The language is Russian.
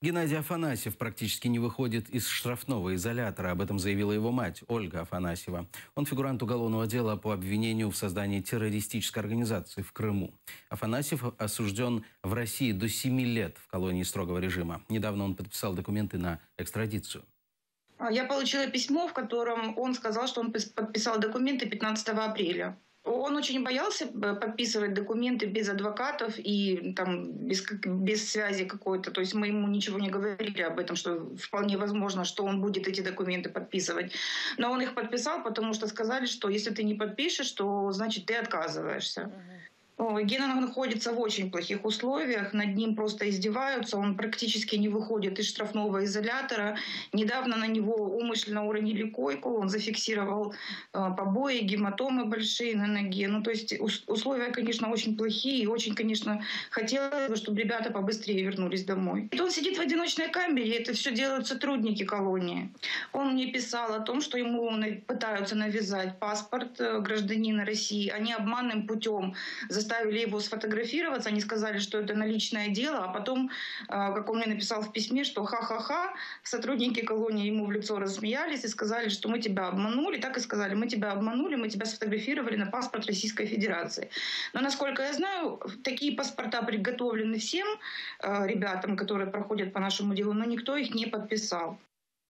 Геннадий Афанасьев практически не выходит из штрафного изолятора. Об этом заявила его мать Ольга Афанасьева. Он фигурант уголовного дела по обвинению в создании террористической организации в Крыму. Афанасьев осужден в России до 7 лет в колонии строгого режима. Недавно он подписал документы на экстрадицию. Я получила письмо, в котором он сказал, что он подписал документы 15 апреля. Он очень боялся подписывать документы без адвокатов и там, без связи какой-то. То есть мы ему ничего не говорили об этом, что вполне возможно, что он будет эти документы подписывать. Но он их подписал, потому что сказали, что если ты не подпишешь, то значит ты отказываешься. Гена находится в очень плохих условиях, над ним просто издеваются, он практически не выходит из штрафного изолятора. Недавно на него умышленно уронили койку, он зафиксировал побои, гематомы большие на ноге. Ну, то есть условия, конечно, очень плохие, и очень, конечно, хотелось бы, чтобы ребята побыстрее вернулись домой. Он сидит в одиночной камере, и это все делают сотрудники колонии. Он мне писал о том, что ему пытаются навязать паспорт гражданина России. Они обманным путем заставили его сфотографироваться, они сказали, что это наличное дело, а потом, как он мне написал в письме, что ха-ха-ха, сотрудники колонии ему в лицо рассмеялись и сказали, что мы тебя обманули, так и сказали, мы тебя обманули, мы тебя сфотографировали на паспорт Российской Федерации. Но, насколько я знаю, такие паспорта приготовлены всем ребятам, которые проходят по нашему делу, но никто их не подписал.